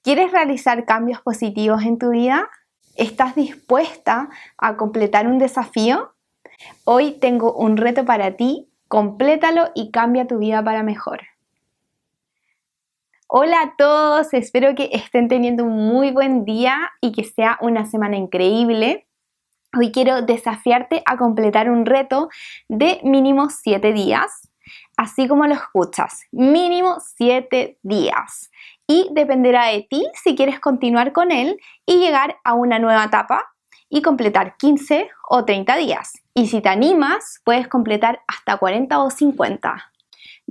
¿Quieres realizar cambios positivos en tu vida? ¿Estás dispuesta a completar un desafío? Hoy tengo un reto para ti, complétalo y cambia tu vida para mejor. Hola a todos, espero que estén teniendo un muy buen día y que sea una semana increíble. Hoy quiero desafiarte a completar un reto de mínimo 7 días, así como lo escuchas, mínimo 7 días. Y dependerá de ti si quieres continuar con él y llegar a una nueva etapa y completar 15 o 30 días. Y si te animas, puedes completar hasta 40 o 50.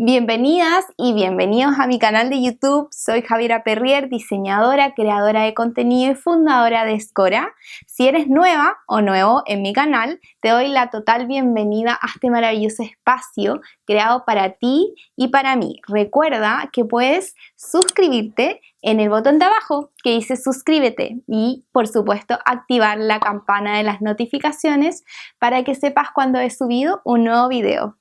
Bienvenidas y bienvenidos a mi canal de YouTube. Soy Javiera Perrier, diseñadora, creadora de contenido y fundadora de Escora. Si eres nueva o nuevo en mi canal, te doy la total bienvenida a este maravilloso espacio creado para ti y para mí. Recuerda que puedes suscribirte en el botón de abajo que dice suscríbete y, por supuesto, activar la campana de las notificaciones para que sepas cuando he subido un nuevo video.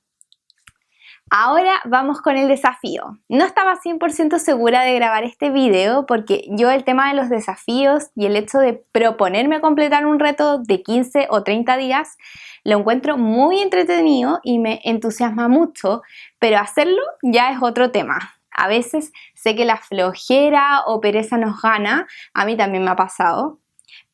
Ahora vamos con el desafío. No estaba 100% segura de grabar este video porque yo el tema de los desafíos y el hecho de proponerme completar un reto de 15 o 30 días lo encuentro muy entretenido y me entusiasma mucho, pero hacerlo ya es otro tema. A veces sé que la flojera o pereza nos gana, a mí también me ha pasado,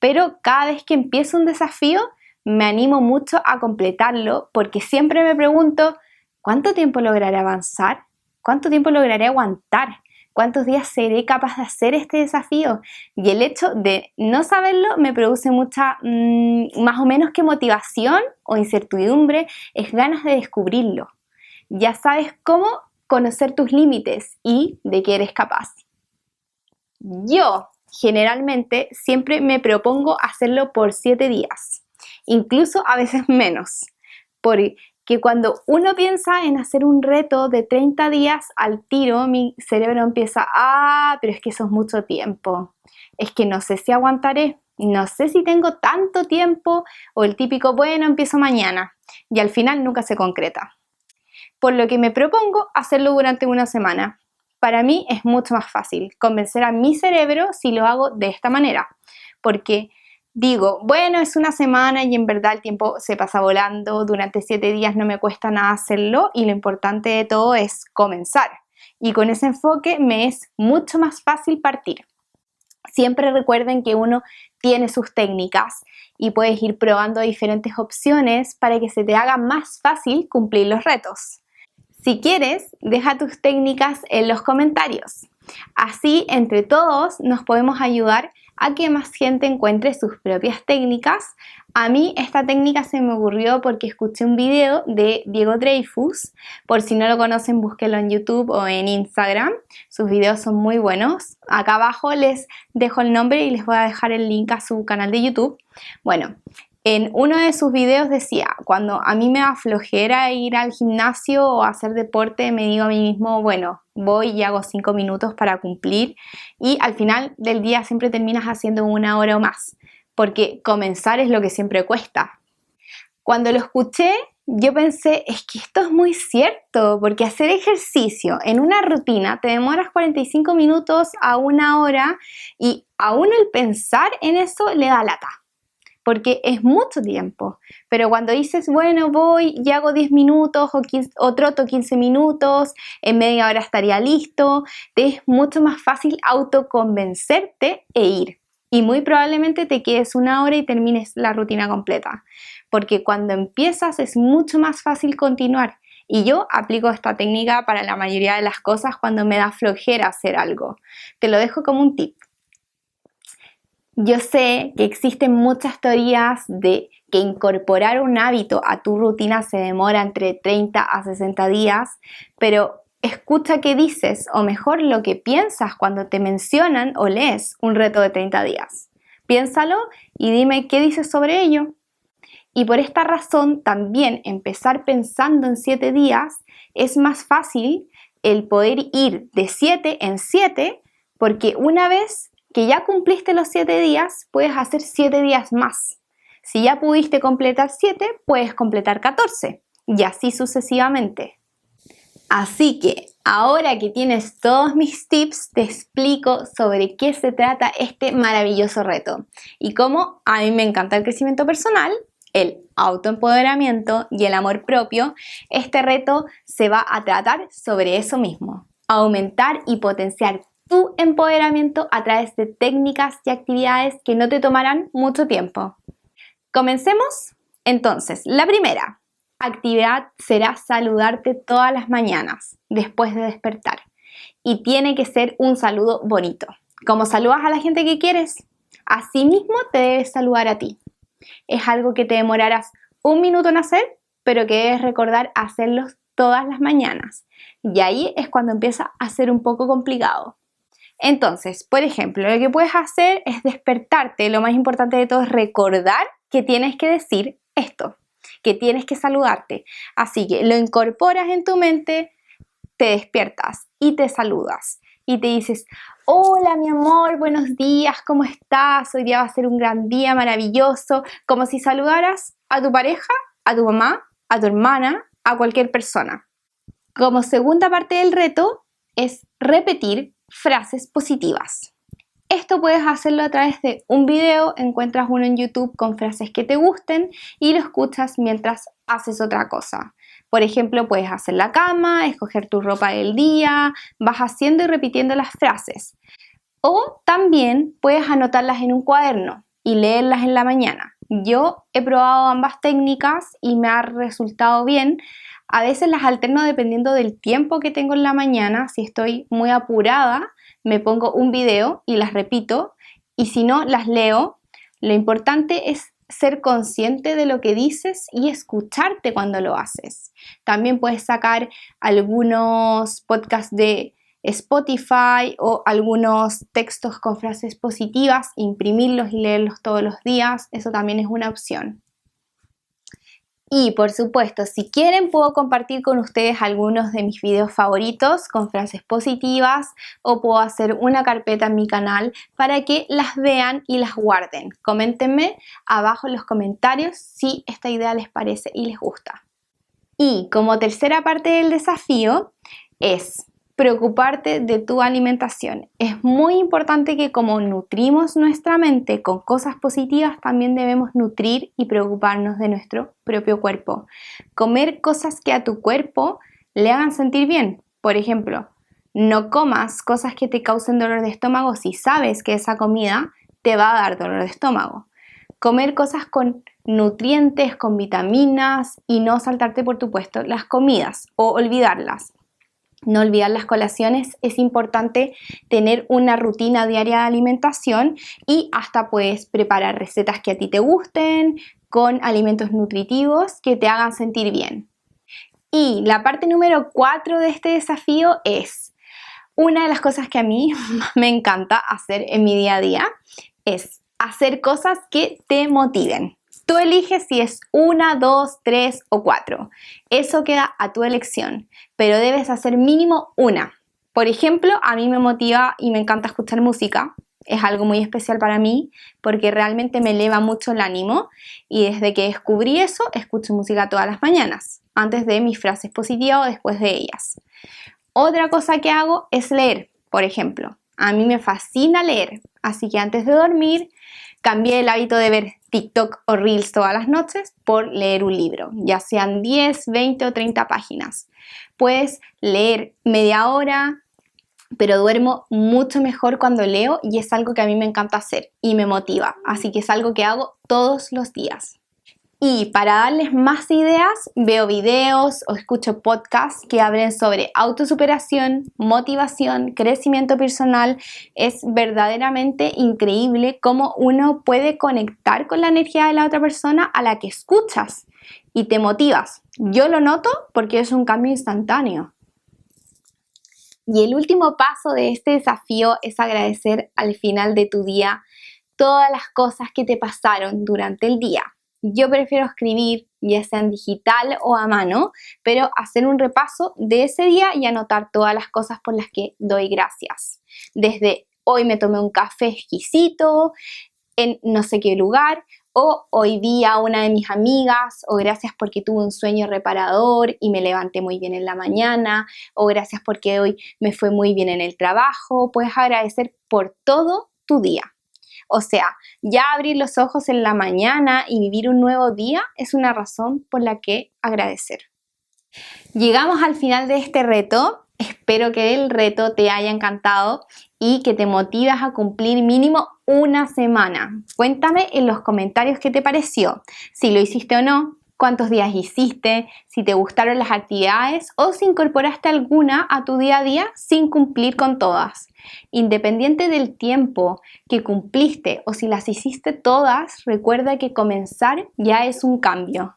pero cada vez que empiezo un desafío me animo mucho a completarlo porque siempre me pregunto: ¿cuánto tiempo lograré avanzar? ¿Cuánto tiempo lograré aguantar? ¿Cuántos días seré capaz de hacer este desafío? Y el hecho de no saberlo me produce mucha, más o menos que motivación o incertidumbre, es ganas de descubrirlo. Ya sabes cómo conocer tus límites y de qué eres capaz. Yo generalmente siempre me propongo hacerlo por 7 días, incluso a veces menos, porque cuando uno piensa en hacer un reto de 30 días al tiro, mi cerebro empieza: pero es que eso es mucho tiempo, es que no sé si aguantaré, no sé si tengo tanto tiempo, o el típico: bueno, empiezo mañana, y al final nunca se concreta. Por lo que me propongo hacerlo durante una semana. Para mí es mucho más fácil convencer a mi cerebro si lo hago de esta manera, porque digo, bueno, es una semana y en verdad el tiempo se pasa volando, durante 7 días no me cuesta nada hacerlo y lo importante de todo es comenzar. Y con ese enfoque me es mucho más fácil partir. Siempre recuerden que uno tiene sus técnicas y puedes ir probando diferentes opciones para que se te haga más fácil cumplir los retos. Si quieres, deja tus técnicas en los comentarios. Así, entre todos, nos podemos ayudar a que más gente encuentre sus propias técnicas. A mí esta técnica se me ocurrió porque escuché un video de Diego Dreyfus. Por si no lo conocen, búsquenlo en YouTube o en Instagram. Sus videos son muy buenos. Acá abajo les dejo el nombre y les voy a dejar el link a su canal de YouTube. Bueno, en uno de sus videos decía: cuando a mí me da flojera ir al gimnasio o hacer deporte, me digo a mí mismo, bueno, voy y hago 5 minutos para cumplir, y al final del día siempre terminas haciendo 1 hora o más, porque comenzar es lo que siempre cuesta. Cuando lo escuché, yo pensé: es que esto es muy cierto, porque hacer ejercicio en una rutina te demoras 45 minutos a 1 hora y aún el pensar en eso le da lata, porque es mucho tiempo. Pero cuando dices, bueno, voy y hago 10 minutos o troto 15 minutos, en media hora estaría listo, te es mucho más fácil autoconvencerte e ir. Y muy probablemente te quedes 1 hora y termines la rutina completa, porque cuando empiezas es mucho más fácil continuar. Y yo aplico esta técnica para la mayoría de las cosas cuando me da flojera hacer algo. Te lo dejo como un tip. Yo sé que existen muchas teorías de que incorporar un hábito a tu rutina se demora entre 30 a 60 días, pero escucha qué dices, o mejor lo que piensas cuando te mencionan o lees un reto de 30 días. Piénsalo y dime qué dices sobre ello. Y por esta razón también empezar pensando en 7 días es más fácil el poder ir de 7 en 7, porque una vez que ya cumpliste los 7 días, puedes hacer 7 días más. Si ya pudiste completar 7, puedes completar 14 y así sucesivamente. Así que ahora que tienes todos mis tips, te explico sobre qué se trata este maravilloso reto y cómo a mí me encanta el crecimiento personal, el autoempoderamiento y el amor propio. Este reto se va a tratar sobre eso mismo, aumentar y potenciar tu empoderamiento a través de técnicas y actividades que no te tomarán mucho tiempo. ¿Comencemos? Entonces, la primera actividad será saludarte todas las mañanas después de despertar. Y tiene que ser un saludo bonito. Como saludas a la gente que quieres, así mismo te debes saludar a ti. Es algo que te demorarás un minuto en hacer, pero que debes recordar hacerlo todas las mañanas. Y ahí es cuando empieza a ser un poco complicado. Entonces, por ejemplo, lo que puedes hacer es despertarte. Lo más importante de todo es recordar que tienes que decir esto, que tienes que saludarte. Así que lo incorporas en tu mente, te despiertas y te saludas. Y te dices, hola mi amor, buenos días, ¿cómo estás? Hoy día va a ser un gran día maravilloso. Como si saludaras a tu pareja, a tu mamá, a tu hermana, a cualquier persona. Como segunda parte del reto es repetir frases positivas. Esto puedes hacerlo a través de un video, encuentras uno en YouTube con frases que te gusten y lo escuchas mientras haces otra cosa. Por ejemplo, puedes hacer la cama, escoger tu ropa del día, vas haciendo y repitiendo las frases. O también puedes anotarlas en un cuaderno y leerlas en la mañana. Yo he probado ambas técnicas y me ha resultado bien. A veces las alterno dependiendo del tiempo que tengo en la mañana. Si estoy muy apurada, me pongo un video y las repito, y si no, las leo. Lo importante es ser consciente de lo que dices y escucharte cuando lo haces. También puedes sacar algunos podcasts de Spotify o algunos textos con frases positivas, imprimirlos y leerlos todos los días. Eso también es una opción. Y por supuesto, si quieren puedo compartir con ustedes algunos de mis videos favoritos con frases positivas o puedo hacer una carpeta en mi canal para que las vean y las guarden. Coméntenme abajo en los comentarios si esta idea les parece y les gusta. Y como tercera parte del desafío es preocuparte de tu alimentación. Es muy importante que como nutrimos nuestra mente con cosas positivas, también debemos nutrir y preocuparnos de nuestro propio cuerpo. Comer cosas que a tu cuerpo le hagan sentir bien. Por ejemplo, no comas cosas que te causen dolor de estómago si sabes que esa comida te va a dar dolor de estómago. Comer cosas con nutrientes, con vitaminas y no saltarte por tu puesto las comidas o olvidarlas. No olvidar las colaciones, es importante tener una rutina diaria de alimentación y hasta puedes preparar recetas que a ti te gusten con alimentos nutritivos que te hagan sentir bien. Y la parte número 4 de este desafío es una de las cosas que a mí me encanta hacer en mi día a día, es hacer cosas que te motiven. Tú eliges si es 1, 2, 3 o 4. Eso queda a tu elección, pero debes hacer mínimo una. Por ejemplo, a mí me motiva y me encanta escuchar música. Es algo muy especial para mí porque realmente me eleva mucho el ánimo y desde que descubrí eso, escucho música todas las mañanas, antes de mis frases positivas o después de ellas. Otra cosa que hago es leer, por ejemplo. A mí me fascina leer, así que antes de dormir cambié el hábito de ver TikTok o Reels todas las noches por leer un libro, ya sean 10, 20 o 30 páginas. Puedes leer media hora, pero duermo mucho mejor cuando leo y es algo que a mí me encanta hacer y me motiva, así que es algo que hago todos los días. Y para darles más ideas, veo videos o escucho podcasts que hablen sobre autosuperación, motivación, crecimiento personal. Es verdaderamente increíble cómo uno puede conectar con la energía de la otra persona a la que escuchas y te motivas. Yo lo noto porque es un cambio instantáneo. Y el último paso de este desafío es agradecer al final de tu día todas las cosas que te pasaron durante el día. Yo prefiero escribir, ya sea en digital o a mano, pero hacer un repaso de ese día y anotar todas las cosas por las que doy gracias. Desde hoy me tomé un café exquisito, en no sé qué lugar, o hoy día una de mis amigas, o gracias porque tuve un sueño reparador y me levanté muy bien en la mañana, o gracias porque hoy me fue muy bien en el trabajo. Puedes agradecer por todo tu día. O sea, ya abrir los ojos en la mañana y vivir un nuevo día es una razón por la que agradecer. Llegamos al final de este reto. Espero que el reto te haya encantado y que te motivas a cumplir mínimo una semana. Cuéntame en los comentarios qué te pareció, si lo hiciste o no, cuántos días hiciste, si te gustaron las actividades o si incorporaste alguna a tu día a día sin cumplir con todas. Independiente del tiempo que cumpliste o si las hiciste todas, recuerda que comenzar ya es un cambio.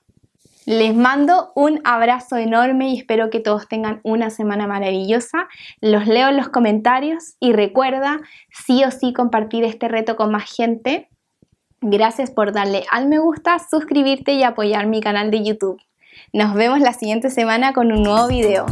Les mando un abrazo enorme y espero que todos tengan una semana maravillosa. Los leo en los comentarios y recuerda sí o sí compartir este reto con más gente. Gracias por darle al me gusta, suscribirte y apoyar mi canal de YouTube. Nos vemos la siguiente semana con un nuevo video.